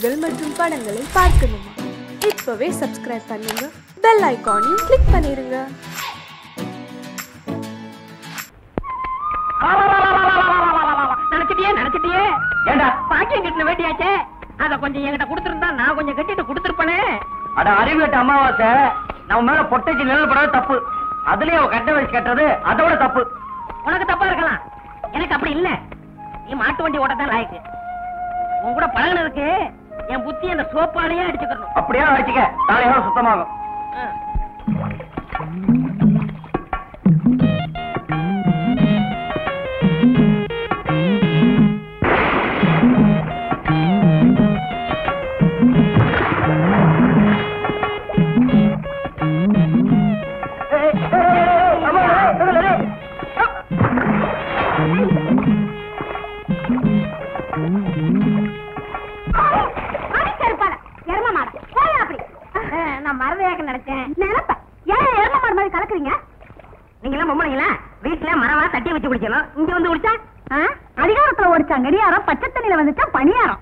நிகழ்ச்சிகள் மற்றும் படங்களை பார்க்கணுமா? இப்பவே சப்ஸ்கிரைப் பண்ணுங்க, பெல் ஐகானையும் கிளிக் பண்ணிருங்க. நினைச்சிட்டியே ஏண்டா பாக்கியம் கட்டின வேண்டியாச்சே, அத கொஞ்சம் என்கிட்ட கொடுத்திருந்தா நான் கொஞ்சம் கட்டிட்டு கொடுத்திருப்பேனே. அட அறிவுட்ட அமாவாசை, நம்ம மேல பொட்டைக்கு நிழல் படாத தப்பு. அதுலயே அவ கட்ட வச்சு கட்டுறது அதோட தப்பு. உனக்கு தப்பா இருக்கலாம், எனக்கு அப்படி இல்ல. நீ மாட்டு வண்டி ஓட்டத்தான் லாய்க்கு. உன் கூட பழகினதுக்கு என் புத்தி அந்த சோப்பாலேயே அடிச்சுக்கணும். அப்படியே அடிச்சுக்க, நாளையோட சுத்தமாகும். நான் மரதையாக நினைச்சேன். நீங்க பொம்பளைங்களா வீட்டுல மரவா தட்டி வச்சு குடிக்கணும், இங்க வந்து குடிச்சா அதிகாரத்துல ஓடிச்சாங்க. யாரும் பச்சை தண்ணியில வந்துச்சா பணியாரம்.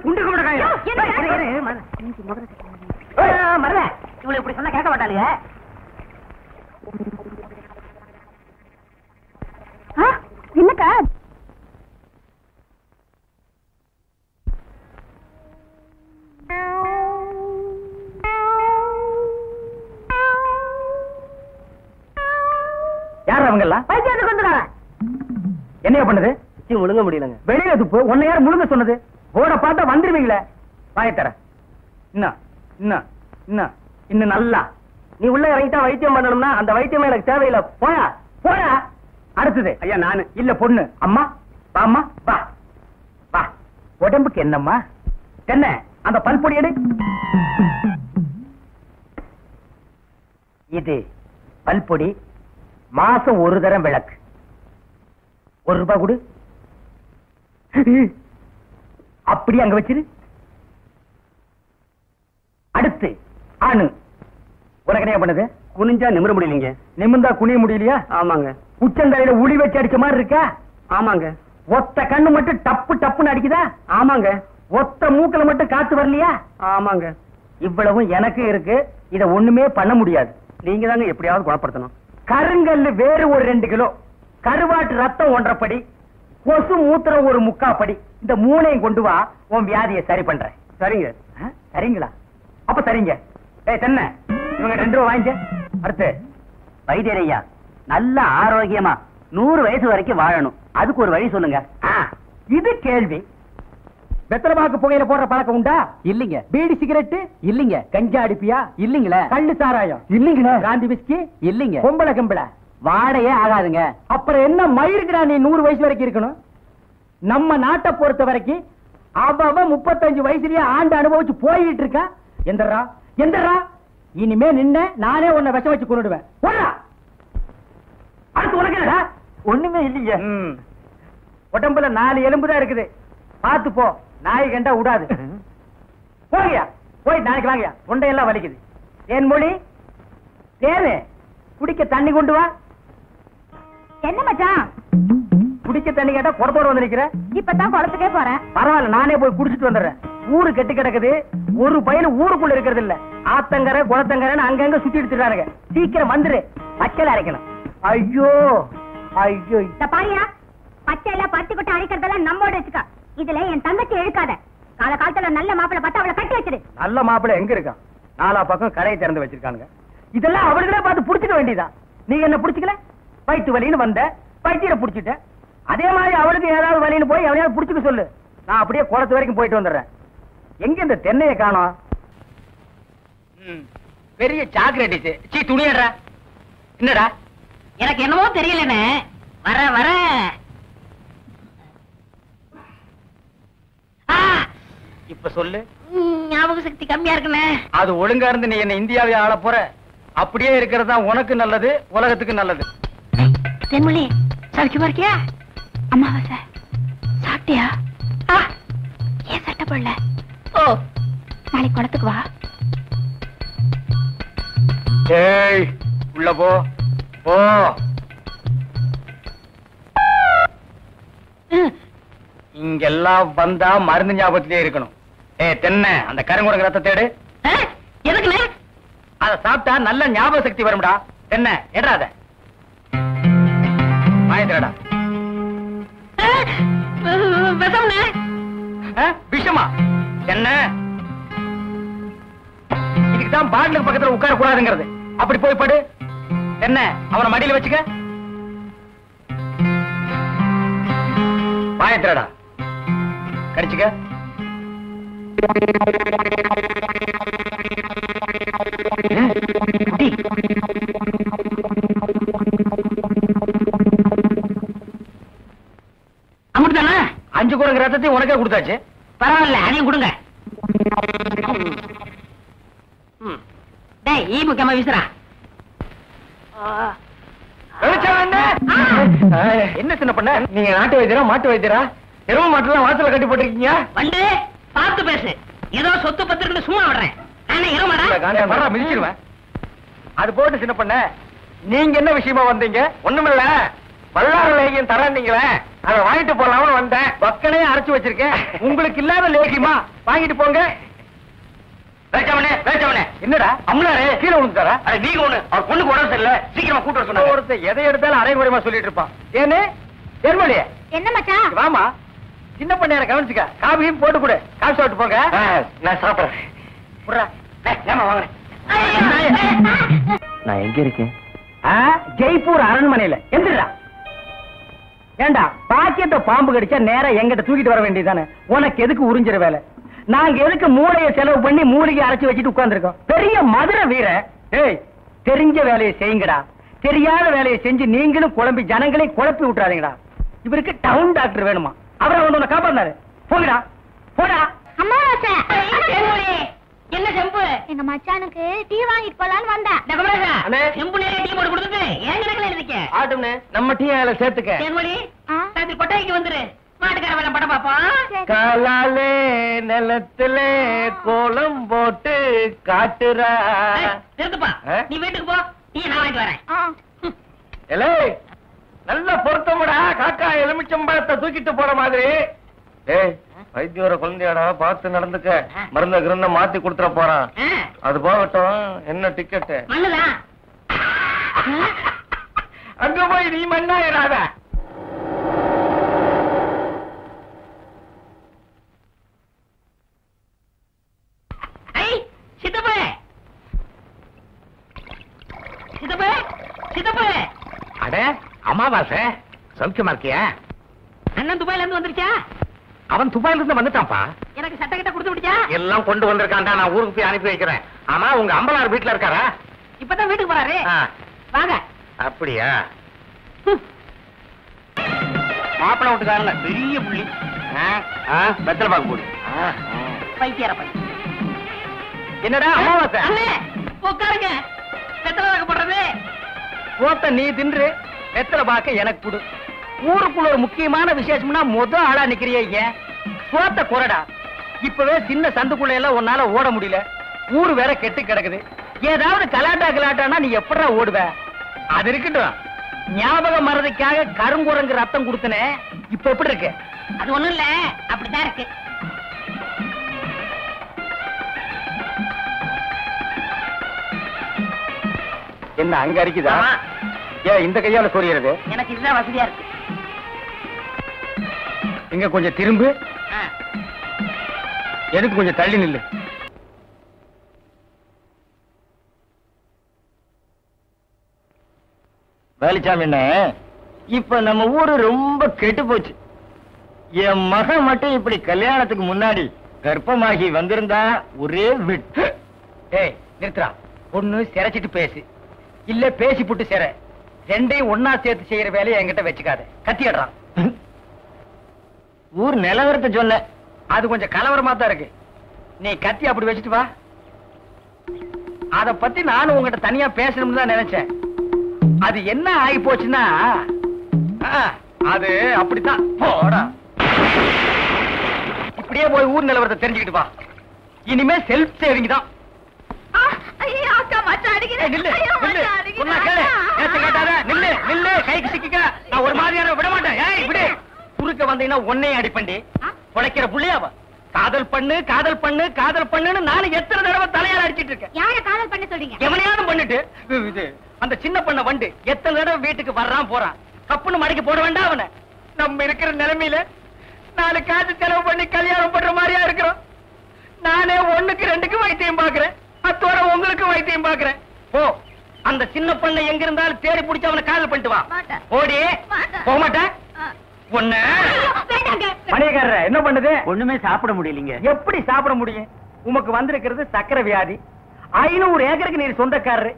குண்டு மரத இவ்வளவு இப்படி சொன்னா கேட்க மாட்டாளுங்க. என்னக்கா யார் அவங்க எல்லாம்? பைத்தியத்துக்கு வந்துடுறாங்க. என்னைய பண்ணுது? முழுங்க முடியலங்க. வெளியில துப்பு. உன்னை யார் முழுங்க சொன்னது? போட பார்த்தா வந்துருவீங்களே. வாயத்தர இன்னும் நல்லா நீ உள்ள இறங்கிட்டா வைத்தியம் பண்ணணும்னா அந்த வைத்தியம் எனக்கு தேவையில்லை. போயா போயா. அடுத்தது ஐயா நானு இல்ல பொண்ணு. அம்மா வாம்மா வா வா. உடம்புக்கு என்னம்மா? என்ன அந்த பல்பொடி எடு. இது பல்பொடி. மாசம் ஒரு தரம் விளக்கு. ₹1 கொடு. அப்படி அங்க வச்சிரு. அடுத்து ஆணு. உனக்கு என்ன பண்ணுது? குனிஞ்சா நிமிர முடியலீங்க. நிமிர்ந்தா குனிய முடியலையா? ஆமாங்க. உச்சந்தலையில உளி வச்சு அடிச்ச மாதிரி இருக்கா? ஆமாங்க. ஒத்த கண்ணு மட்டும் டப்பு டப்புன்னு அடிக்குதா? ஆமாங்க. ஒத்த மூக்கல மட்டும் காத்து வரலையா? ஆமாங்க. இவ்வளவும் எனக்கு இருக்கு. இத ஒண்ணுமே பண்ண முடியாது. நீங்க தாங்க எப்படியாவது குணப்படுத்தணும். கருங்கல்லு வேறு ஒரு 2 கிலோ, கருவாட்டு ரத்தம் 1.5 படி, கொசு மூத்திரம் ஒரு 3/4 படி. இந்த 3ஐயும் கொண்டு வா, உன் வியாதியை சரி பண்றேன். சரிங்க. சரிங்களா? அப்ப சரிங்க. தென்ன இவங்க 2 ரூபா வாங்கிக்க. அடுத்து வைத்தியரையா நல்ல ஆரோக்கியமா 100 வயசு வரைக்கும் வாழணும், அதுக்கு ஒரு வழி சொல்லுங்க. இது கேள்வி. வெத்தலமாக்கு புகையில போடுற பழக்கம் உண்டா? இல்லீங்க. பீடி சிகரெட் இல்லீங்க. கஞ்சா அடிப்பியா? இல்லீங்களே. கள்ளு சாராயம் இல்லீங்களே. காந்தி விஸ்கி இல்லீங்க. பொம்பளை கம்பளை வாடையே ஆகாதுங்க. அப்புறம் என்ன மயிருக்குடா நீ 100 வயசு வரைக்கும் இருக்கணும்? நம்ம நாட்டை பொறுத்த வரைக்கும் அவன் 35 வயசுலயே ஆண்டு அனுபவிச்சு போயிட்டு இருக்கா. எந்தரா எந்தரா இனிமே நின்ன நானே உன்னை விஷம் வச்சு கொண்டுடுவேன். அடுத்து உனக்கு என்னடா? ஒண்ணுமே இல்லைங்க. உடம்புல 4 எலும்பு தான் இருக்குது. பார்த்து போ, நாய் கண்டா விடாது. போகியா போய் நாளைக்கு வாங்கயா. தொண்டையெல்லாம் வலிக்குது. என் மொழி தேவை. குடிக்க தண்ணி கொண்டு வா. என்ன மச்சான் குடிக்க தண்ணி கேட்டா குடத்தோட வந்து நிக்கிற? இப்பதான் குளத்துக்கே போறேன். பரவாயில்ல, நானே போய் குடிச்சிட்டு வந்துடுறேன். ஊரு கெட்டு கிடக்குது. ஒரு பையன் ஊருக்குள்ள இருக்கிறது இல்ல. ஆத்தங்கரை குளத்தங்கரைன்னு அங்கங்க சுத்தி எடுத்துறானுங்க. சீக்கிரம் வந்துரு, பச்சையில அரைக்கணும். ஐயோ ஐயோ பாரியா, பச்சையில பருத்தி கொட்டை அரைக்கிறதெல்லாம் நம்மோட வச்சுக்கா. இதுல என் தங்கச்சி எழுக்காத. கால காலத்துல நல்ல மாப்பிளை பார்த்து அவளை கட்டி வச்சிரு. நல்ல மாப்பிளை எங்க இருக்கான்? 4 பக்கம் கடையை திறந்து வச்சிருக்கானுங்க. இதெல்லாம் அவளுங்களே பார்த்து புடிச்சுக்க வேண்டியதா. நீ என்ன புடிச்சுக்கல? வயிற்று வலின்னு வந்த, வயிற்ற புடிச்சிட்ட. அதே மாதிரி அவளுக்கு ஏதாவது வலின்னு போய் அவனையாவது புடிச்சுக்க சொல்லு. நான் அப்படியே குளத்து வரைக்கும் போயிட்டு வந்துடுறேன். எங்க இந்த தென்னையை காணோம்? பெரிய சாக்லேட் சீ துணியடா. என்னடா? எனக்கு என்னமோ தெரியலன்னு வர வர இப்ப சொல்லு. ஞாபக சக்தி கம்மியா இருக்குன்னு. அது ஒழுங்கா இருந்து நீ என்ன இந்தியாவை ஆள போற. அப்படியே இருக்கிறது தான் உனக்கு நல்லது, உலகத்துக்கு நல்லது. தென்மொழி சமைச்சு இருக்கியா? அமாவாசை சாப்பிட்டியா? ஏன் சட்டை போடல? ஓ நாளைக்கு குளத்துக்கு வா. ஏய் உள்ள போ போ. இங்கெல்லாம் வந்தா மருந்து ஞாபகத்திலே இருக்கணும். தென்ன அந்த கருங்குரங்கு ரத்தத்தை எடு. எதுக்குண்ணே? அத சாப்பிட்டா நல்ல ஞாபக சக்தி வரும்டா. தென்ன எடாத மாயந்திரடா. விஷம்ண்ணே. விஷமா? என்ன இதுக்குதான் பாட்டிலுக்கு பக்கத்துல உட்கார கூடாதுங்கிறது. அப்படி போய் படு. என்ன அவனை மடியில வச்சுக்க. மாயந்திரடா கடிச்சுக்க. அமுட்டுதானே? 5 குரங்கு ரத்தத்தையும் உனக்கே கொடுத்தாச்சு. பரவாயில்ல, அதையும் கொடுங்க. டேய், ஈ முக்கியமா வீசுறா. என்ன சின்ன பண்ண? நீங்க நாட்டு வைத்தியரா மாட்டு வைத்தியரா? எரும மாட்டுலாம் வாசல கட்டி போட்டிருக்கீங்க. வந்து பார்த்து பேசு. ஏதோ சொத்து பத்திரன்னு சும்மா விடுறேன். நானே எருமாடா மிதிச்சிருவேன். அது போட்டு சின்ன பண்ண, நீங்க என்ன விஷயமா வந்தீங்க? ஒண்ணுமில்ல, வல்லார லேகியம் தரீங்களே, அதை வாங்கிட்டு போலாம்னு வந்தேன். பக்கனே அரைச்சு வச்சிருக்கேன். உங்களுக்கு இல்லாத லேகியமா? வாங்கிட்டு போங்க. என்னடா அம்லாரே கீழே விழுந்துட்டாரா? நீங்க ஒண்ணு அவர் பொண்ணுக்கு உடம்பு சரியில்லை, சீக்கிரமா கூட்டு வர சொன்னாங்க. ஒருத்தர் எதை எடுத்தாலும் அரைகுறைமா சொல்லிட்டு இருப்பான். ஏன்னு எருமலையே என்ன மச்சான்? வாமா, சின்ன பண்ண கவனிச்சுக்க. காபியும் போட்டு கொடு. காபி சாப்பிட்டு போங்க. நான் சாப்பிடுறேன். நான் எங்க இருக்கேன்? ஜெய்ப்பூர் அரண்மனையில. எந்திரா. ஏண்டா பாக்கியத்தை பாம்பு கடிச்சா நேரா எங்கிட்ட தூக்கிட்டு வர வேண்டியதானே? உனக்கு எதுக்கு உறிஞ்சிற வேலை? நாங்க எதுக்கு மூளையை செலவு பண்ணி மூலிகை அரைச்சு வச்சுட்டு உட்கார்ந்துருக்கோம்? பெரிய மதுரை வீர. ஏய், தெரிஞ்ச வேலையை செய்யுங்கடா. தெரியாத வேலையை செஞ்சு நீங்களும் குழம்பி ஜனங்களையும் குழப்பி விட்டுறாதீங்கடா. இவருக்கு டவுன் டாக்டர் வேணுமா? அவரை வந்து உன்னை காப்பாந்தாரு. போங்கடா போடா. அம்மா என்ன செம்பு? எங்க மச்சானுக்கு டீ வாங்கிட்டு போலான்னு வந்தேன். செம்புலே டீ போட்டு கொடுத்துட்டு ஏன் கணக்குல எழுதிக்க? ஆட்டும்னே, நம்ம டீ அதுல சேர்த்துக்க. தேன்மொழி, சாயந்தரம் கொட்டாய்க்கு வந்துரு. மாட்டுக்கார வேலை படம் பாப்போம். காலாலே நிலத்துல கோலம் போட்டு காட்டுறா. நிறுத்துப்பா, நீ வீட்டுக்கு போ. டீ நான் வாங்கிட்டு வரேன். நல்ல பொருத்தமுடா. காக்கா எலுமிச்சம்பழத்தை தூக்கிட்டு போற மாதிரி. ஏய், வைத்தியோர குழந்தையாடா, பார்த்து நடந்துக்க. மருந்த கிருந்த மாத்தி கொடுத்துட போறான். அது போகட்டும். என்ன டிக்கெட்? மண்ணுதான். அங்க போய் நீ மண்ணாயிராத. சித்தப்ப சித்தப்ப சித்தப்ப. அட அமாவாசை, சௌக்கியமா இருக்கியா? அண்ணன் துபாயில இருந்து வந்துருச்சா? அவன் துபாயில இருந்து வந்துட்டான்ப்பா. எனக்கு சட்டை கிட்ட கொடுத்து விட்டியா? எல்லாம் கொண்டு வந்திருக்கான்டா. நான் ஊருக்கு போய் அனுப்பி வைக்கிறேன். ஆமா, உங்க அம்பலார் வீட்டுல இருக்காரா? இப்பதான் வீட்டுக்கு போறாரு. வாங்க. அப்படியா? மாப்பிள வீட்டுக்காரங்க பெரிய புள்ளி. வெத்தலை பாக்கு போடு. பைத்தியார பையன். என்னடா அமாவாசை? உட்காருங்க. வெத்தலை பாக்கு போடுறது. ஓட்ட நீ தின்று, வெத்தலை பாக்க எனக்கு கொடு. ஊருக்குள்ள ஒரு முக்கியமான விசேஷம்னா முதல் ஆளா நிக்கிறிய. சோத்த குறடா. இப்பவே சின்ன சந்துக்குள்ள எல்லாம் உன்னால ஓட முடியல. ஊரு வேற கெட்டு கிடக்குது. ஏதாவது கலாட்டானா நீ எப்படா ஓடுவ? அது இருக்கட்டும். ஞாபகம் மறதிக்காக கருங்குரங்கு ரத்தம் கொடுத்தனே, இப்ப எப்படி இருக்கு? அது ஒண்ணும் இல்ல, அப்படித்தான் இருக்கு. என்ன அங்க அரிக்குதா? ஏன் இந்த கையால சொரியறது? எனக்கு இதுதான் வசதியா இருக்கு. இங்க கொஞ்சம் திரும்பு. எதுக்கு கொஞ்சம் தள்ளி நில்லு. வேலிச்சாமி, என்ன இப்ப நம்ம ஊரு ரொம்ப கெட்டு போச்சு. என் மகன் மட்டும் இப்படி கல்யாணத்துக்கு முன்னாடி கர்ப்பமாகி வந்திருந்தா ஒரே விட்டு. ஏய் நிறுத்துறா. பொண்ணு சிரைச்சிட்டு பேசு, இல்ல பேசி புட்டு சிற. ரெண்டையும் ஒன்னா சேர்த்து செய்யற வேலையை என்கிட்ட வச்சுக்காத. கத்திடுறான். ஊர் நிலவரத்தை சொன்ன, அது கொஞ்சம் கலவரமா தான் இருக்கு. நீ கத்தி அப்படி வச்சுட்டு வா. அத பத்தி நானும் உங்ககிட்ட தனியா பேசணும்னு தான் நினைச்சேன். அது என்ன ஆகி போச்சுன்னா, அது அப்படித்தான். போடா, இப்படியே போய் ஊர் நிலவரத்தை தெரிஞ்சுக்கிட்டு வா. இனிமே செல்ஃப் சேவிங் தான். கைக்கு சிக்க நான் ஒரு மாதிரியான விட மாட்டேன். குறுக்க வந்தீங்கன்னா ஒன்னையும் அடிப்பண்டி. உழைக்கிற புள்ளையாவ காதல் பண்ணு காதல் பண்ணு காதல் பண்ணுன்னு நானும் எத்தனை தடவை தலையால அடிச்சிட்டு இருக்கேன். யார காதல் பண்ண சொல்றீங்க? எவனையாவது பண்ணிட்டு இது அந்த சின்ன பண்ண வண்டு எத்தனை தடவை வீட்டுக்கு வர்றான் போறான். கப்புன்னு மடக்கி போட வேண்டாம் அவனை. நம்ம இருக்கிற நிலைமையில 4 காசு செலவு பண்ணி கல்யாணம் பண்ற மாதிரியா இருக்கிறோம். நானே 1க்கு 2க்கு வைத்தியம் பாக்குறேன். அத்தோட உங்களுக்கு வைத்தியம் பாக்குறேன். போ, அந்த சின்ன பண்ண எங்க இருந்தாலும் தேடி பிடிச்சு அவனை காதல் பண்ணிட்டு வா. ஓடி போக மாட்டேன். மணியக்காரர் என்ன பண்ணுது? ஒண்ணுமே சாப்பிட முடியலீங்க. எப்படி சாப்பிட முடியும்? உமக்கு வந்திருக்கிறது சக்கரை வியாதி. 500 ஏக்கருக்கு நீர் சொந்தக்காரரு.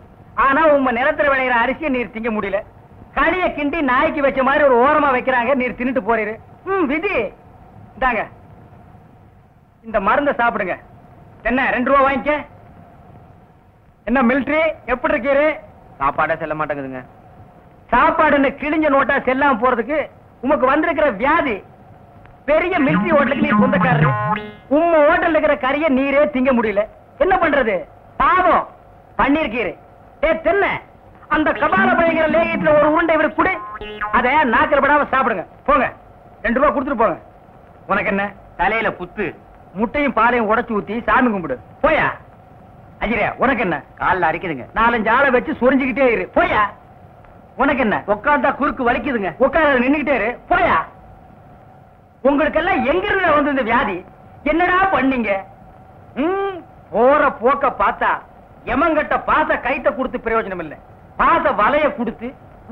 ஆனா உங்க நிலத்துல விளையிற அரிசியை நீர் திங்க முடியல. களிய கிண்டி நாய்க்கு வச்ச மாதிரி ஒரு ஓரமா வைக்கிறாங்க. நீர் தின்னுட்டு போறீரு. விதி இந்தாங்க, இந்த மருந்த சாப்பிடுங்க. என்ன 2 ரூபா வாங்கிக்க. என்ன மிலிட்டரி எப்படி இருக்கீரு? சாப்பாடா செல்ல மாட்டேங்குதுங்க. சாப்பாடுன்னு கிழிஞ்ச நோட்டா செல்லாம போறதுக்கு உமக்கு வந்திருக்கிற வியாதி. பெரிய மிலிட்டரி ஹோட்டலுக்கு நீ சொந்தக்காரரு. உம்ம ஹோட்டல் இருக்கிற கறிய நீரே திங்க முடியல. என்ன பண்றது? பாவம் பண்ணிருக்கீரு. தென்ன அந்த கபால பயங்கர லேகியத்துல ஒரு உருண்டை இவரு குடி. அத நாக்கில் படாம சாப்பிடுங்க. போங்க, 2 ரூபா கொடுத்துட்டு போங்க. உனக்கு என்ன தலையில புத்து? முட்டையும் பாலையும் உடைச்சு ஊத்தி சாமி கும்பிடு. போயா. அஜிரே உனக்கு என்ன? காலில் அடிக்குதுங்க. 4-5 ஆளை வச்சு சொரிஞ்சுக்கிட்டே இரு. போயா. உனக்கு என்ன? உட்கார்ந்தா குறுக்கு வலிக்குதுங்க. உட்கார நின்னுகிட்டே இரு. போயா. உங்களுக்கெல்லாம் எங்க இருந்து வந்து இந்த வியாதி? என்னடா பண்ணீங்க? போற போக்க பார்த்தா எமங்கட்ட பாச கைத்த கொடுத்து பிரயோஜனம் இல்ல. பாச வலைய கொடுத்து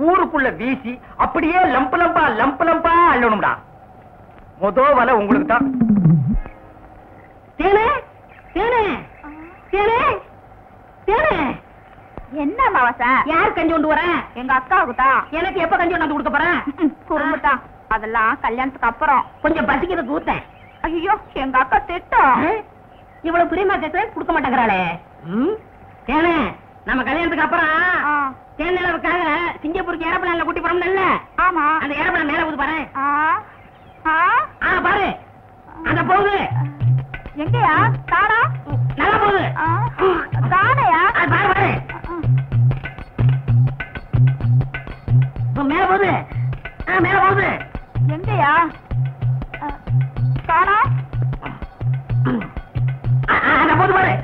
ஊருக்குள்ள வீசி அப்படியே லம்பு லம்பா அள்ளணும்டா. மொத வலை உங்களுக்கு தான். என்ன மாவசா? யார் கஞ்சி கொண்டு வர? எங்க அக்காவுக்கு தான். எனக்கு எப்ப கஞ்சி கொண்டு கொடுக்க போறேன்? குறும்புதான். அதெல்லாம் கல்யாணத்துக்கு அப்புறம். கொஞ்சம் பசிக்கிறது ஊத்தேன். ஐயோ, எங்க அக்கா திட்டம். இவ்வளவு பிரியமா கேட்க கொடுக்க மாட்டேங்கிறாளே. ஏனே நம்ம கல்யாணத்துக்கு அப்புறம் தேனிலவுக்காக சிங்கப்பூருக்கு ஏரோப்ளேன்ல கூட்டி போறோம்ல. ஆமா, அந்த ஏரோப்ளேன் மேல போகுது பாரு. பாரு, அத போகுது. எங்கயா? தானா? நல்லா போகுது. தானையா? பாரு பாரு, மேல போகுது. மேல போகுது. எங்கயா? தானா? போகுது பாரு.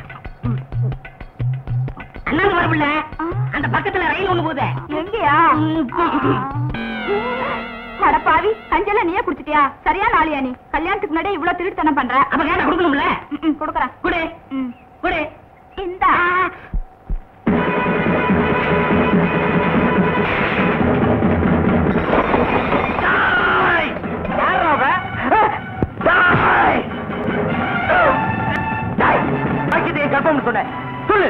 அண்ணாந்து வரவில்ல, அந்த பக்கத்துல ரயில் ஒண்ணு போகுது. எங்கயா? பாவி, கஞ்செல்லாம் நீயே குடிச்சிட்டியா? சரியா நாளியா? நீ கல்யாணத்துக்கு முன்னாடி இவ்வளவு திருட்டுத்தனம் பண்ற. அப்ப கேட்ட கொடுக்கணும்ல? கொடுக்கறேன். குடு குடு. இந்த கற்பம் சொன்ன சொல்லு.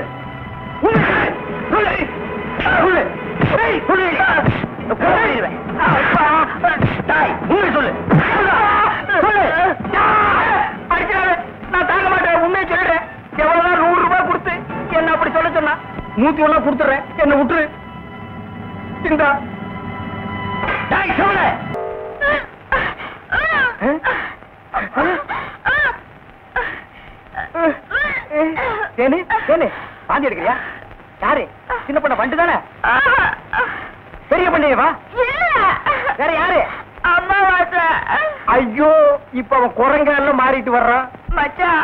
நான் தாங்க மாட்டேன். உண்மையை சொல்லிடுறேன். எவ்வளவுதான் 100 ரூபாய் கொடுத்து என்ன அப்படி சொல்ல சொன்னா 101 கொடுத்துறேன். என்ன விட்டுரு. இந்தா சொல்லு. பாந்தி எடுக்கிறியா? யாரு? சின்ன பண்ண வண்டு தானே? பெரிய பண்ணையவா? வேற யாரு? அம்மா வாச. ஐயோ, இப்ப அவன் குரங்கால மாறிட்டு வர்றான். மச்சான்,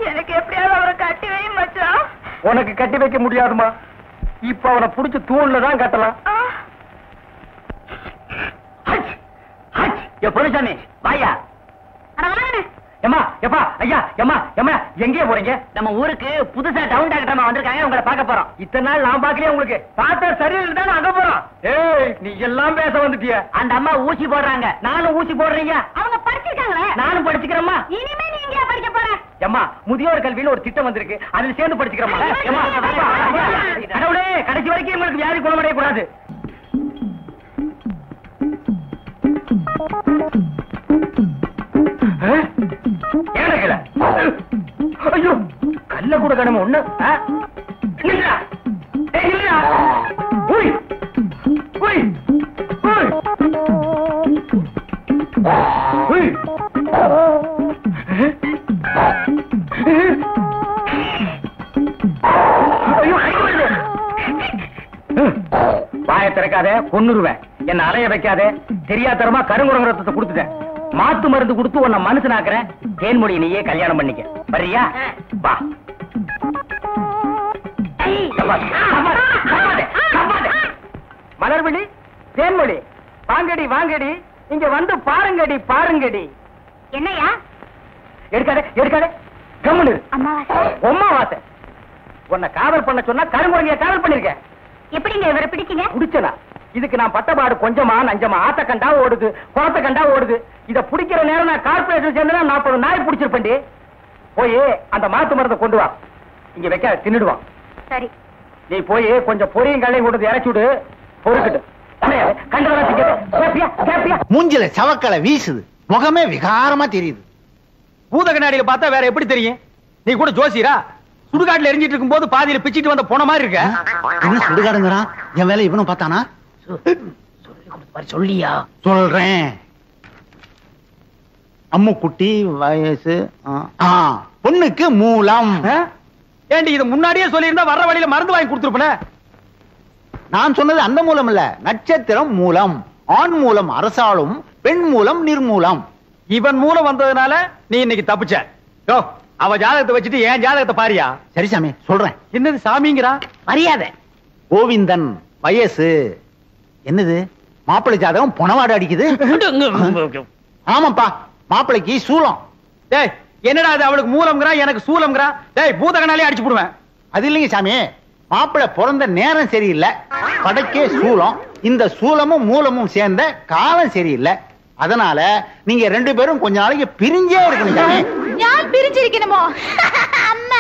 எனக்கு எப்படியாவது அவரை கட்டி வை மச்சான். உனக்கு கட்டி வைக்க முடியாதுமா. இப்ப அவனை புடிச்சு தூண்ல தான் கட்டலாம். பொருசாமி வாயா. எம்மா எப்பா ஐயா எம்மா எம்மா எங்கே போறீங்க? நம்ம ஊருக்கு புதுசா டவுன் டாக்டர் வந்திருக்காங்க. உங்களை பார்க்க போறோம். இத்தனை நாள் நான் பாக்கலையே. உங்களுக்கு பார்த்தா சரியில்லை தானே அங்க போறோம். ஏய், நீ எல்லாம் பேச வந்துட்டிய. அந்த அம்மா ஊசி போடுறாங்க. நானும் ஊசி போடுறீங்க. அவங்க படிச்சிருக்காங்களே. நானும் படிச்சுக்கிறேம்மா. இனிமே நீ எங்க படிக்க போற? எம்மா, முதியோர் கல்வியில ஒரு திட்டம் வந்திருக்கு. அதுல சேர்ந்து படிச்சுக்கிறோமா? கடவுளே, கடைசி வரைக்கும் உங்களுக்கு வியாதி குணமடைய கூடாது. ஐயோ, கல்ல கூட கடமை ஒண்ணு. வாய திறக்காத, கொன்னுருவேன். என்ன அலைய வைக்காதே. தெரியாதரமா கருங்குரங்க ரத்தத்தை கொடுத்துட்டேன். மாத்து மருந்து கொடுத்து உன்னை மனுஷனாக்குறேன். தேன்மொழி நீயே கல்யாணம் பண்ணிக்க. வரியா? வா. மலர்விழி, தேன்மொழி, வாங்கடி வாங்கடி, இங்க வந்து பாருங்கடி பாருங்கடி. என்னையா? எடுக்காதே எடுக்காதே, கம்முனு. அம்மாவாசை. உன்னை காதல் பண்ண சொன்னா கருங்குறங்கிய காதல் பண்ணிருக்க. எப்படிங்க இவரை பிடிச்சீங்க? பிடிச்சனா? இதுக்கு நான் பட்டபாடு கொஞ்சமா நஞ்சமா. ஆத்த கண்டா ஓடுது, குளத்த கண்டா ஓடுது. இத பிடிக்கிற நேரம் நான் கார்பரேஷன் சேர்ந்தா 40 நாய் பிடிச்சிருப்பேன்டி. போய் அந்த மாத்து மருந்தை கொண்டு வா. இங்க வைக்க தின்னுடுவான். சரி. நீ போய் கொஞ்சம் பொரியும் கல்லையும் கொண்டு இறச்சி விடு. பொறுக்கிட்டு மூஞ்சில சவக்கலை வீசுது, முகமே விகாரமா தெரியுது. பூத கண்ணாடியில பார்த்தா வேற எப்படி தெரியும்? நீ கூட ஜோசியரா? சுடுகாட்டுல எரிஞ்சிட்டு இருக்கும் போது பாதியில பிச்சிட்டு வந்த போன மாதிரி இருக்க. என்ன சுடுகாடுங்கிறான்? என் வேலை இவனும் பார்த்தானா? சொல்லியா? சொல்றேன். அம்முக்குட்டி வயசு பொண்ணுக்கு மூலம். ஏண்டி இது முன்னாடியே சொல்லியிருந்தா வர்ற வழியில மருந்து வாங்கி கொடுத்துருப்பேன். நான் சொன்னது அந்த மூலம் இல்ல, நட்சத்திரம் மூலம். ஆண் மூலம் அரசாளும், பெண் மூலம் நிர்மூலம். இவன் மூலம் வந்ததுனால நீ இன்னைக்கு தப்பிச்ச. யோ, அவ ஜாதகத்தை வச்சுட்டு என் ஜாதகத்தை பாரியா? சரி சாமி, சொல்றேன். என்னது சாமிங்கிறா? மரியாதை. கோவிந்தன் வயசு. என்னது மாப்பிள்ளை ஜாதகம் பொணவாடு அடிக்குது? ஆமாப்பா, மாப்பிள்ளைக்கு சூலம். டேய், என்னடா அது? அவளுக்கு மூலம்ங்கறா, எனக்கு சூலம்ங்கறா. டேய், பூதகனாலே அடிச்சு போடுவேன். அது இல்லைங்க சாமி, மாப்பிள்ளை பிறந்த நேரம் சரியில்லை, படைக்கே சூலம். இந்த சூலமும் மூலமும் சேர்ந்த காலம் சரியில்லை. அதனால நீங்க 2 பேரும் கொஞ்ச நாளைக்கு பிரிஞ்சே இருக்கணும் சாமி. ഞാൻ പിരിച്ചിരിക്കണമോ? അമ്മ,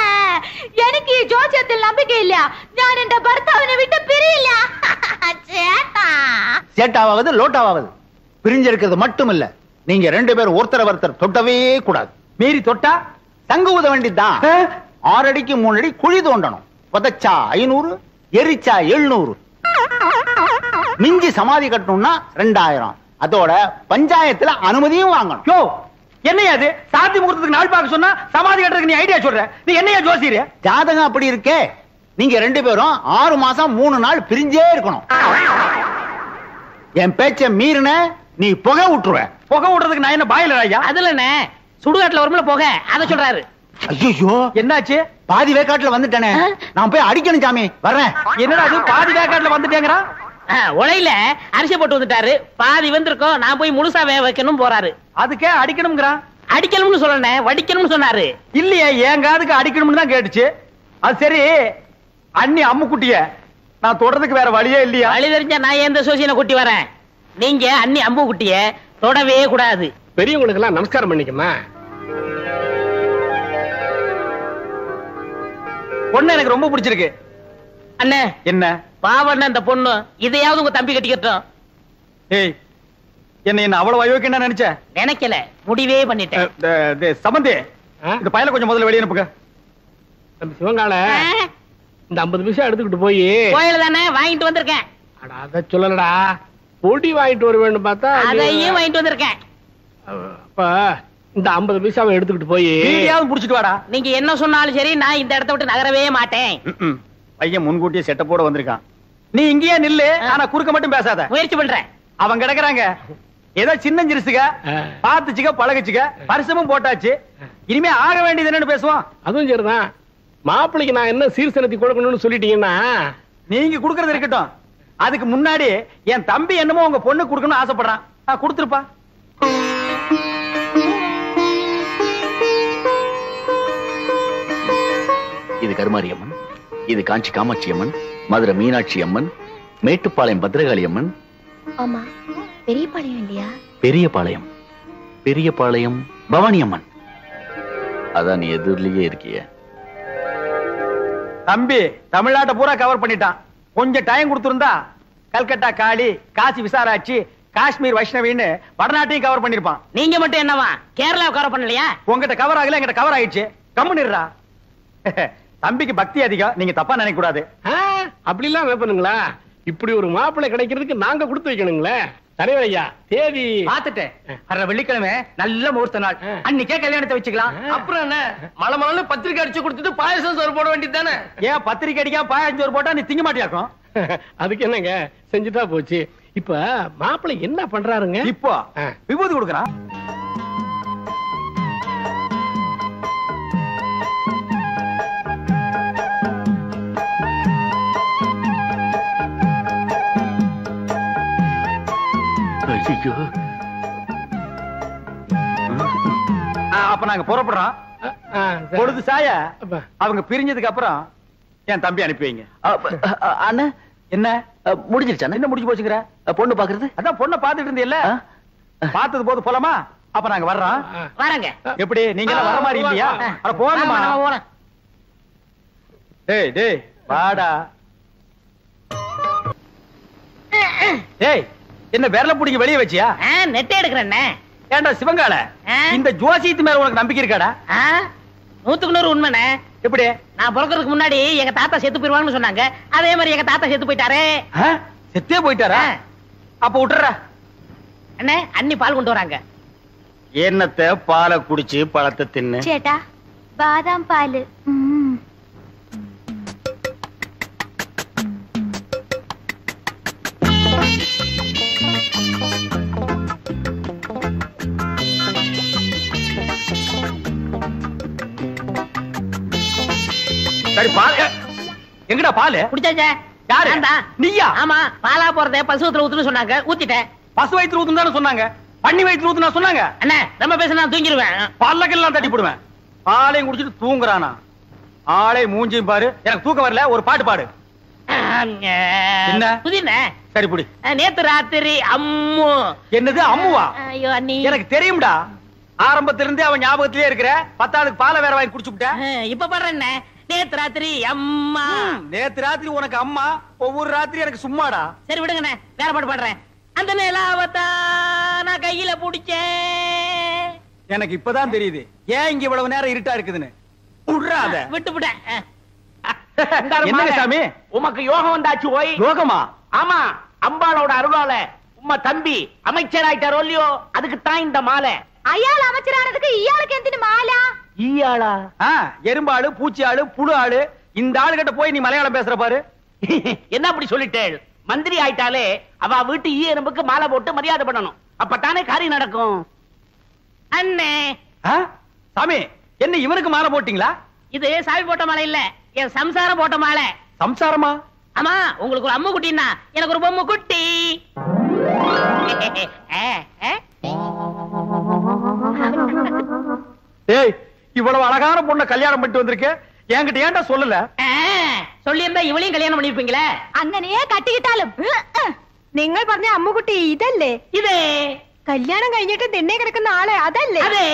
എനിക്ക് ഈ ജോസ്യത്തിൽ നம்பிக்கை இல்ல. ഞാൻ എന്റെ ഭർത്താവിനെ വിട്ട് പിരിയില്ല. ചേട്ടാ. சேட்டாவது லோட்டாவது பிரிஞ்சிருக்கிறது மட்டும் இல்ல, நீங்க 2 பேரும் ஒருத்தர் தொட்டவே கூடாது. மீறி தொட்டா தங்க ஊத வேண்டியதுதான். 6 அடிக்கு 3 அடி குழி தோண்டணும். புதைச்சா 500, எரிச்சா 700. மிஞ்சி சமாதி கட்டணும்னா 2000. அதோட பஞ்சாயத்துல அனுமதியும் வாங்கணும். யோ, என்னையா அது? சாத்தி முகூர்த்தத்துக்கு நாள் பார்க்க சொன்னா சமாதி கட்டுறதுக்கு நீ ஐடியா சொல்ற? நீ என்னையா ஜோசியர்? ஜாதகம் அப்படி இருக்கே. நீங்க 2 பேரும் 6 மாசம் 3 நாள் பிரிஞ்சே இருக்கணும். என் பேச்ச மீறின நீ புகை விட்டுருவ. புகை விடுறதுக்கு நான் என்ன பாயிலர் ஐயா? அதுல என்ன சுடுகாட்டுல வரும்ல புகை, அத சொல்றாரு. ஐயோ, என்னாச்சு? பாதி வேக்காட்டுல வந்துட்டேனே, நான் போய் அடிக்கணும் சாமி. வர்றேன். என்னடா அது? பாதி வேக்காட்டுல வந்துட்டேங்கறா? உலையில அரிசி போட்டு வந்துட்டாரு, பாதி வந்திருக்கோம், நான் போய் முழுசா வைக்கணும் போறாரு. அதுக்கே அடிக்கணும்ங்கறா? அடிக்கணும்னு சொல்லனே, வடிக்கணும்னு சொன்னாரு. இல்லையே, என் காதுக்கு அடிக்கணும்னு தான் கேட்டுச்சு. அது சரி, அண்ணி அம்முக்குட்டிய நான் தொடறதுக்கு வேற வழியே இல்லையா? வழி தெரிஞ்சா நான் எந்த சோசியனை கூட்டி வரேன். நீங்க அண்ணி அம்பு குட்டிய தொடவே கூடாது. பெரியவங்களுக்கு எல்லாம் நமஸ்காரம் பண்ணிக்கமா. பொண்ணு எனக்கு ரொம்ப பிடிச்சிருக்கு. அண்ணே, என்ன பாவண்ண இந்த பொண்ணு, இதையாவது உங்க தம்பி கட்டிக்கட்டும். ஏய், என்ன அவ்வளவு அயோக்கியம் நினைச்ச? நினைக்கல, முடிவே பண்ணிட்டேன். சம்பந்தி, இந்த பயல கொஞ்சம் முதல்ல வெளியே அனுப்புங்க. நம்ம சிவங்கால இந்த 50 பைசா எடுத்துக்கிட்டு போய் கோயில தானே வாங்கிட்டு வந்திருக்கேன். அத சொல்லலடா, பொடி வாங்கிட்டு வர வேண்டும் பார்த்தா அதையும் வாங்கிட்டு வந்திருக்கேன். அப்ப இந்த 50 பைசாவை எடுத்துக்கிட்டு போய் நீயாவது புடிச்சிட்டு வாடா. நீங்க என்ன சொன்னாலும் சரி, நான் இந்த இடத்தை விட்டு நகரவே மாட்டேன். பையன் முன்கூட்டியே செட்டப்போட வந்திருக்கான். நீ இங்கேயே நில்லு, ஆனா குறுக்க மட்டும் பேசாத. முயற்சி பண்றேன். அவங்க கிடக்குறாங்க, ஏதோ சின்ன சிறுசுக, பாத்துச்சுக்க பழகுச்சுக்க, பரிசமும் போட்டாச்சு. இனிமே ஆக வேண்டியது என்னன்னு பேசுவோம். அதுவும் சரிதான். மாப்பிள்ளைக்கு நான் என்ன சீர்சனத்தி கொடுக்கணும்னு சொல்லிட்டீங்கன்னா நீங்க குடுக்கறது இருக்கட்டும். அதுக்கு முன்னாடி என் தம்பி என்னமோ உங்க பொண்ணு கொடுக்கணும்னு ஆசைப்படுறான். கொடுத்துருப்பா. இது கருமாரி அம்மன், இது காஞ்சி காமாட்சி அம்மன், மதுரை மீனாட்சி அம்மன், மேட்டுப்பாளையம் பத்ரகாளி அம்மன். ஆமா, பெரியபாளையம் இல்லையா? பெரியபாளையம், பெரியபாளையம் பவானி அம்மன். அதான் நீ எதிரிலேயே இருக்கிய. தம்பி தமிழ்நாட்டை பூரா கவர் பண்ணிட்டான். கொஞ்சம் டைம் கொடுத்திருந்தா கல்கட்டா காளி, காசி விசாராட்சி, காஷ்மீர் வைஷ்ணவின்னு வடநாட்டையும் கவர் பண்ணிருப்பான். நீங்க மட்டும் என்னவா கேரளா கவர் பண்ணலையா? உங்ககிட்ட கவர் ஆகல, எங்கிட்ட கவர் ஆயிடுச்சு. கம்முனிடுறா. தம்பிக்கு பக்தி அதிகம், நீங்க தப்பா நினைக்க கூடாது. அப்படி எல்லாம் வைப்பனுங்களா? இப்படி ஒரு மாப்பிள்ளை கிடைக்கிறதுக்கு நாங்க கொடுத்து வைக்கணுங்களே. தலைவர் ஐயா, தேதி பாத்துட்டேன். வர்ற வெள்ளிக்கிழமை நல்ல முகூர்த்த நாள், அன்னைக்கே கல்யாணத்தை வச்சுக்கலாம். அப்புறம் என்ன, மலை மலை பத்திரிக்கை அடிச்சு கொடுத்துட்டு பாயசம் சோறு போட வேண்டியது தானே? ஏன் பத்திரிக்கை அடிக்காம பாயாசம் சோறு போட்டா நீ திங்க மாட்டியாக்கும்? அதுக்கு என்னங்க, செஞ்சுட்டா போச்சு. இப்ப மாப்பிள்ளை என்ன பண்றாருங்க? இப்போ விபூதி கொடுக்கறான். அப்ப நாங்க புறப்படுறோம். பொழுது சாய அவங்க பிரிஞ்சதுக்கு அப்புறம் என் தம்பி அனுப்பி வைங்க. அண்ணா என்ன முடிஞ்சிருச்சா? என்ன முடிஞ்சு போச்சுக்கிற? பொண்ணு பாக்குறது? அதான் பொண்ணை பாத்துட்டு இருந்தீல்ல, பார்த்தது போது போலாமா? அப்ப நாங்க வர்றோம். வரங்க. எப்படி நீங்க வர மாதிரி இல்லையா? அட போங்கம்மா. டேய் டேய் வாடா. டேய் என்ன விரல புடிங்க வெளிய வச்சியா? நெட்டை எடுக்கிறேன். ஏண்டா சிவங்கால, இந்த ஜோசியத்து மேல உனக்கு நம்பிக்கை இருக்காடா? 100% உண்மைண்ணே. எப்படி? நான் பிறக்கிறதுக்கு முன்னாடி எங்க தாத்தா செத்து போயிருவாங்கன்னு சொன்னாங்க. அதே மாதிரி எங்க தாத்தா செத்து போயிட்டாரு. செத்தே போயிட்டாரா? அப்ப விட்டுற அண்ணே, அண்ணி பால் கொண்டு வராங்க. என்னத்த பாலை குடிச்சு பழத்தை தின்னு. சேட்டா பாதாம் பால். சரி பால் எங்கடா? பால் குடிச்சாச்சே. யாரு? நீயா? ஆமா, பாலா போறத பசுவத்துல ஊத்துன்னு சொன்னாங்க, ஊத்திட்டேன். பசு வயிற்று ஊத்துன்னு தானே சொன்னாங்க, பண்ணி வயிற்று ஊத்துனா சொன்னாங்க. அண்ணே ரொம்ப பேச நான் தூங்கிடுவேன். பல்லக்கெல்லாம் தட்டி போடுவேன். பாலையும் குடிச்சிட்டு தூங்குறானா? ஆளை மூஞ்சியும் பாரு. எனக்கு தூக்கம் வரல, ஒரு பாட்டு பாடு. என்ன புதின? சரி புடி. நேத்து ராத்திரி அம்மு. என்னது அம்முவா? ஐயோ அண்ணி, எனக்கு தெரியும்டா. ஆரம்பத்திலிருந்தே அவன் ஞாபகத்திலே இருக்கிற. 10வது பாலை வேற வாங்கி குடிச்சு விட்ட. இப்ப பாடுறேன். நேத்து ராத்திரி அம்மா. நேத்து ராத்திரி உனக்கு அம்மா, ஒவ்வொரு ராத்திரி எனக்கு சும்மாடா. சரி விடுங்கண்ணே, வேற பாட்டு பாடுறேன். அந்த நிலாவத்தா நான் கையில புடிச்சேன். எனக்கு இப்பதான் தெரியுது ஏன் இங்க இவ்வளவு நேரம் இருட்டா இருக்குதுன்னு. விடுறாத. விட்டுவிட்டேன். என்னங்க சாமி, உமக்கு யோகம் வந்தாச்சு. ஓய் யோகமா? ஆமா, அம்பாளோட அருளால உம்ம தம்பி அமைச்சர் ஆயிட்டாரோ இல்லையோ, அதுக்கு தான் இந்த மாலை. ஐயாள் அமைச்சரானதுக்கு இயாளுக்கு எந்தின மாலா? ஈயாளா? எறும்பாளு, பூச்சி ஆளு, புழு ஆளு. இந்த ஆளு கிட்ட போய் நீ மலையாளம் பேசுற பாரு. என்ன அப்படி சொல்லிட்டேள்? மந்திரி ஆயிட்டாலே அவ வீட்டு ஈ எறும்புக்கு மாலை போட்டு மரியாதை பண்ணணும். அப்பதானே காரியம் நடக்கும். அண்ணே சாமி, என்ன இவனுக்கு மாலை போட்டீங்களா? இது சாமி போட்ட மாலை இல்ல, என் சம்சாரம் போட்ட மாலை. சம்சாரமா? ஆமா, உங்களுக்கு ஒரு அம்மு குட்டின்னா எனக்கு ஒரு பொம்மை குட்டி. ஏய், இவ்வளவு அழகான பொண்ணை கல்யாணம் பண்ணிட்டு வந்திருக்க, என்கிட்ட ஏன்டா சொல்லல? சொல்லி இருந்தா இவளையும் கல்யாணம் பண்ணிருப்பீங்களே. അങ്ങനെയേ കട്ടിക്കിട്ടാലും നിങ്ങൾ പറഞ്ഞ അമ്മുകുട്ടി ഇതല്ലേ? இதே കല്യാണം കഴിഞ്ഞിട്ട് തിന്നെ കിടക്കുന്ന ആളെ അതല്ലേ? அதே.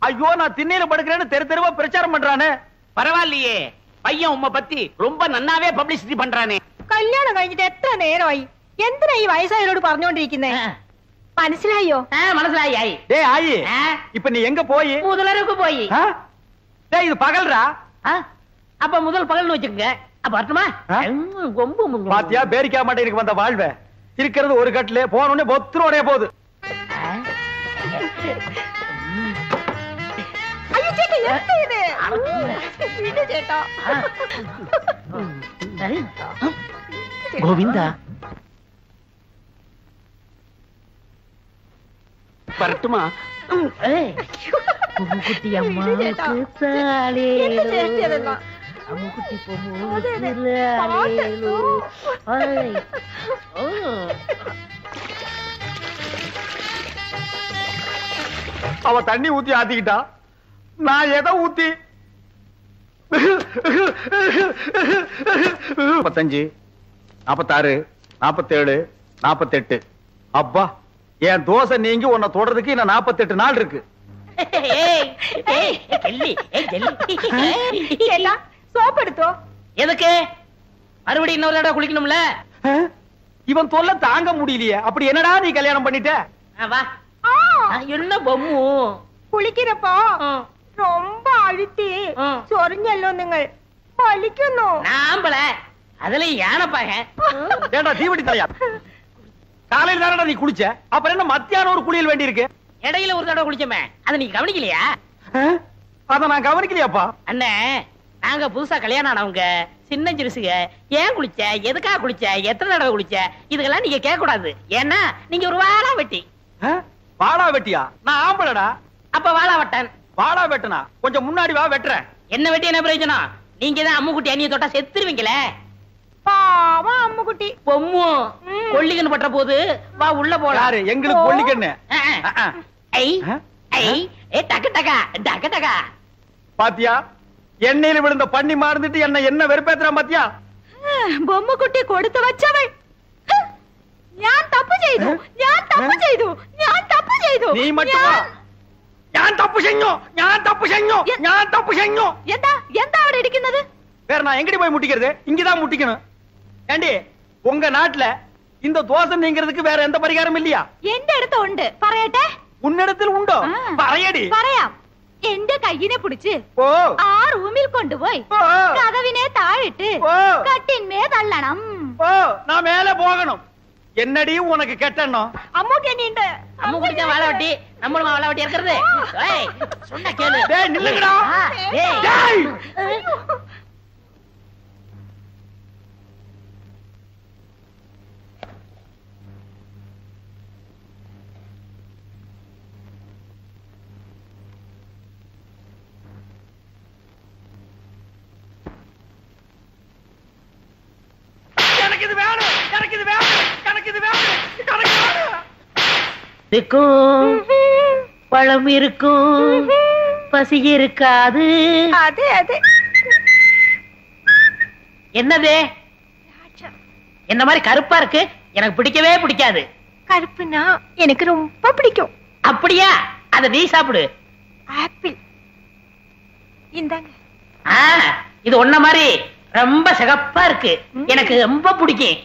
ஐயோ, நான் திண்ணையில படுக்கிறேன்னு தெரு தெருவா பிரச்சாரம் பண்றானே. பரவாயில்லையே, பையன் உம்மை பத்தி ரொம்ப நன்னாவே பப்ளிசிட்டி பண்றானே. കല്യാണം കഴിഞ്ഞിട്ട് എത്ര നേരമായി? എന്തിനാ ഈ വയസ്സായവരോട് പറഞ്ഞോണ്ടിരിക്കുന്നേ? മനസ്സിലായോ? മനസ്സിലായി. டேய் ஆயி, இப்ப நீ எங்க போய்? முதலருக்கு போய். டேய் இது பகல்ரா. அப்ப முதல் பகல்னு வச்சுக்கங்க. அப்ப வரட்டுமா? கொம்பு பாத்தியா பேரிக்கா மாட்டேனுக்கு வந்த வாழ்வே. இருக்கிறது ஒரு கட்டிலே, போனோடனே பொத்துரோடே போகுது. ஐயோ சேட்டா, என்ன இது? விடு சேட்டா. கோவிந்தா வரட்டுமா? குட்டி அம்மா அம்முக்குட்டி அவ தண்ணி ஊத்தி ஆத்திக்கிட்டா, நான் எதை ஊத்தி? 45, 46, 47, 48. அப்பா, என் தோசை நீங்கி உன்னை தொடறதுக்கு இன்னும் 48 நாள் இருக்கு. சோப் எடுத்தோ? எதுக்கு? மறுபடியும் இன்னொரு தடவை குளிக்கணும்ல. இவன் தொல்லை தாங்க முடியலையே. அப்படி என்னடா நீ கல்யாணம் பண்ணிட்ட? வா. என்ன பொம்மு കുളിക്കുന്നപ്പോ ரொம்ப அழுத்தி சொரிഞ്ഞല്ലോ നിങ്ങൾ. വലിക്കുന്നു. நாம்பள அதுல யானைப்பாக. ஏண்டா தீவட்டி தலையா, காலையில தானடா நீ குளிச்ச, அப்புறம் என்ன மத்தியானம் ஒரு குளியல் வேண்டி இருக்கு? இடையில ஒரு தடவை குளிச்சமே, அதை நீ கவனிக்கலையா? அத நான் கவனிக்கலையாப்பா. அண்ணே, நாங்க புதுசா கல்யாணம் ஆனவங்க, சின்ன சிறுசுக. ஏன் குளிச்ச, எதுக்காக குளிச்ச, எத்தனை தடவை குளிச்ச, இதுக்கெல்லாம் நீங்க கேட்க கூடாது. ஏன்னா நீங்க ஒரு வாழா வெட்டி. வாடா வெட்டியா? நான் ஆம்பளடா. அப்ப வாழா வெட்டன். வாடா வெட்டனா? கொஞ்சம் முன்னாடி வா, வெட்டுறேன். என்ன வெட்டி என்ன பிரயோஜனம்? நீங்க தான் அம்முக்குட்டி அண்ணியை தொட்டா செத்துருவீங்களே. பாவம் அம்முக்குட்டி. பொம்மு கொல்லிக்கன்னு பற்ற போது வா உள்ள போலாம். எங்களுக்கு கொல்லிக்கண்ணு பாத்தியா? எண்ணெயில விழுந்த பண்ணி மாறுந்துட்டு என்ன வெறுப்பேத்துறான் பாத்தியா? பொம்மை குட்டி கொடுத்து வச்சவள். ഞാൻ തപ്പ് ചെയ്തു. നീ മറ്റും ഞാൻ തപ്പ് ചെയ്ഞ്ഞു. എന്താ അവിടെ ഇരിക്കുന്നത്? வேற நான் எங்கடி போய் முட்டிக்கிறது? இங்கதான் முட்டிக்கணும். ஏண்டி உங்க நாட்டுல இந்த தோசை நீங்கிறதுக்கு வேற எந்த பரிகாரம் இல்லையா? എന്റെ അടുത്ത് ഉണ്ട്. പറയട്ടെ? உன்னிடத்தில் உண்டோ? പറയடி. പറയാം. എന്റെ കയ്യിനെ പിടിച്ച് ആ റൂമിൽ കൊണ്ടുപോയി കതവിനെ താഴിട്ട് കട്ടിന്മേ തള്ളണം. நான் மேல போகணும். என்னடி உனக்கு கெட்டணும்? அம்முக்கு என்னண்டு? அம்மு குடிச்ச வாழை வட்டி நம்மளும் வாழை வட்டி இருக்கிறது. ஏய் சொன்னா கேளு. டேய் நில்லுங்கடா. டேய் இருக்கும் பழம் இருக்கும் பசி இருக்காது. அதே என்னது என்ன மாதிரி கருப்பா இருக்கு? எனக்கு பிடிக்கவே பிடிக்காது. கருப்புனா எனக்கு ரொம்ப பிடிக்கும். அப்படியா? அத நீ சாப்பிடு. ஆப்பிள் இந்தாங்க. இது ஒன்ன மாதிரி ரொம்ப சிகப்பா இருக்கு. எனக்கு ரொம்ப பிடிக்கும்.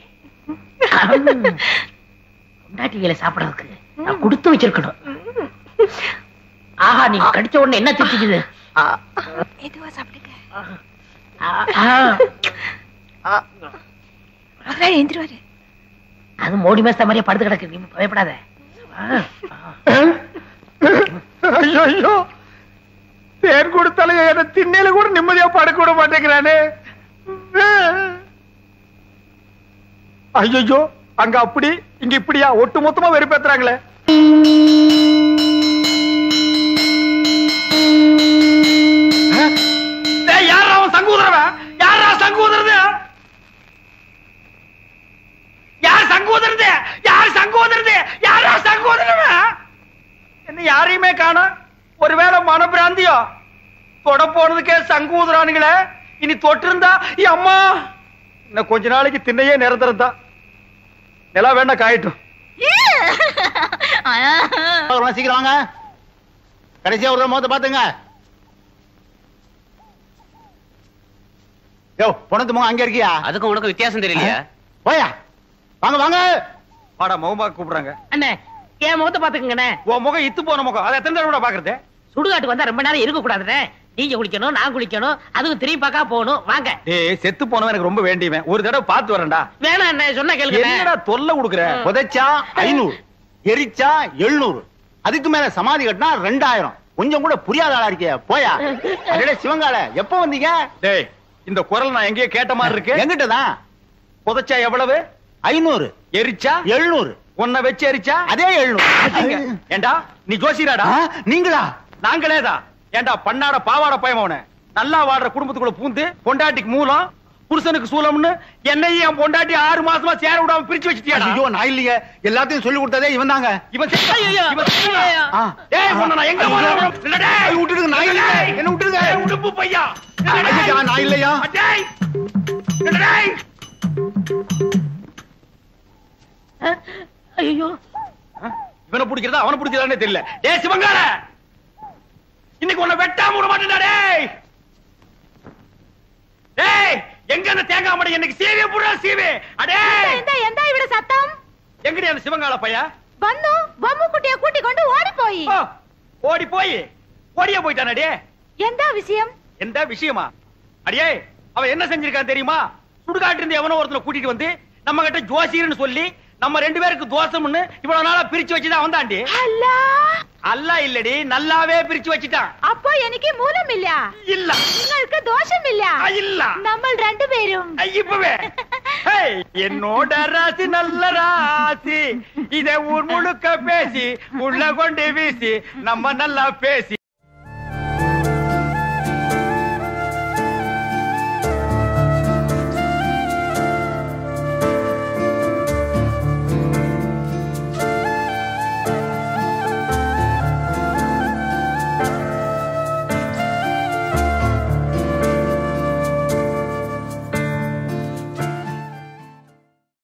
பொண்டாட்டிகளை சாப்பிடறதுக்கு நான் கொடுத்து வச்சிருக்கணும். ஆஹா நீங்க கடிச்ச உடனே என்ன திட்டிக்குது? எதுவா சாப்பிடுங்க. எந்திருவாரு. அது மோடி மேஸ்தா மாதிரியே படுத்து கிடக்கு. நீ பயப்படாத. ஐயோ தேன் கொடுத்தாலும் என்ன திண்ணையில கூட நிம்மதியா படுக்க விட மாட்டேங்கிறானே. ஐயோ அங்க அப்படி இங்க இப்படியா ஒட்டு மொத்தமா வெறுப்பேத்துறாங்களே. யாரா அவன் சங்கூதரவன்? யாரா சங்கூதரது? யாரா சங்கூதரவன்? என்ன யாரையுமே காணோம். ஒருவேளை மனப்பிராந்தியோ? தொட போனதுக்கே சங்கூதரானுங்களே. இனி தொட்டு இருந்தா அம்மா இன்னும் கொஞ்ச நாளைக்கு திண்ணையே நிரந்தரம் தான். நிலா வேணா காயட்டும். சீக்கிரம் வாங்க. கடைசியா ஒரு மோத பாத்துங்க. யோ பொணத்து முகம் அங்க இருக்கியா? அதுக்கும் உனக்கு வித்தியாசம் தெரியலையா? போயா வாங்க வாங்க. வாடா முகமா கூப்பிடுறாங்க. அண்ணே என் முகத்தை பாத்துக்கங்கண்ணே. உன் முகம் இத்து போன முகம். அதை எத்தனை தடவை பாக்குறது? சுடுகாட்டுக்கு வந்தா ரொம்ப நேரம் இருக்க கூடாதுண்ணே. நீங்க குளிக்கணும், நான் குளிக்கணும், அதுவும் திரும்பி பார்க்க போகணும். வாங்க. ஏய் செத்து போனவன் எனக்கு ரொம்ப வேண்டியவன். ஒரு தடவை பார்த்து வரேன்டா. வேணாம் அண்ணே சொன்ன கேளுங்க. என்னடா தொல்லை கொடுக்குற? புதைச்சா 500, எரிச்சா 700, அதுக்கு மேல சமாதி கட்டினா 2000. கொஞ்சம் கூட புரியாத ஆளா இருக்கிய. போயா. அடடே சிவங்கால எப்ப வந்தீங்க? டேய் இந்த குரல் நான் எங்கேயோ கேட்ட மாதிரி இருக்கு. எங்கிட்டதான். புதைச்சா எவ்வளவு? 500, எரிச்சா 700. உன்னை வச்சு எரிச்சா அதே 700. ஏண்டா நீ ஜோசியராடா? நீங்களா? நாங்களேதான். ஏண்டா பண்ணாட பாவாட பயமவன நல்லா வாடுற குடும்பத்துக்குள்ள பூந்து பொண்டாட்டிக்கு மூலம் புருஷனுக்கு சூலம்னு என்னையும் என் பொண்டாட்டி 6 மாசமா சேர விடாம பிரிச்சு வச்சிட்டியா? ஐயோ நான் இல்லையே. எல்லாத்தையும் சொல்லி கொடுத்ததே இவன் தாங்க. இவன் நான் எங்க விட்டுடுங்க. நான் இல்ல. என்ன விட்டுடுங்க. உடுப்பு பையா நான் இல்லையா? ஐயோ இவனை பிடிக்கிறதா அவனை பிடிக்கிறதானே தெரியல. டேய் சிவங்கால இன்னைக்கு உன்னை வெட்டாம விட மாட்டேன்டா. டேய் எங்க அந்த தேங்காய் மடை எனக்கு சீவே புடா சீவே. அடே എന്താ ഇവിടെ சத்தம்? எங்கடி அந்த சிவங்கால பையா? വന്നു ബൊമ്മുക്കുട്ടിയെ കൂട്ടിക്കൊണ്ട് ഓടിപ്പോയി. ஓடியே போயிட்டானே. എന്താ விஷயம்? எந்த விஷயமா? அடியே அவன் என்ன செஞ்சிருக்கான் தெரியுமா? சுடுகாட்டு இருந்து எவனோ ஒருத்தனை கூட்டிட்டு வந்து நம்ம கிட்ட ஜோசியர்னு சொல்லி நம்ம 2 பேருக்கு தோசம்னு இவ்வளவு நாளா பிரிச்சு வச்சுதான் வந்தாண்டி. அல்ல இல்லடி நல்லாவே பிரிச்சு வச்சிட்டான். அப்போ எனக்கு மூலம் இல்ல. இல்ல உங்களுக்கு தோஷம் இல்ல. இல்ல நம்ம 2 பேரும் இப்பவே என்னோட ராசி நல்ல ராசி. இதை ஊர் முழுக்க பேசி உள்ள கொண்டு வீசி நம்ம நல்லா பேசி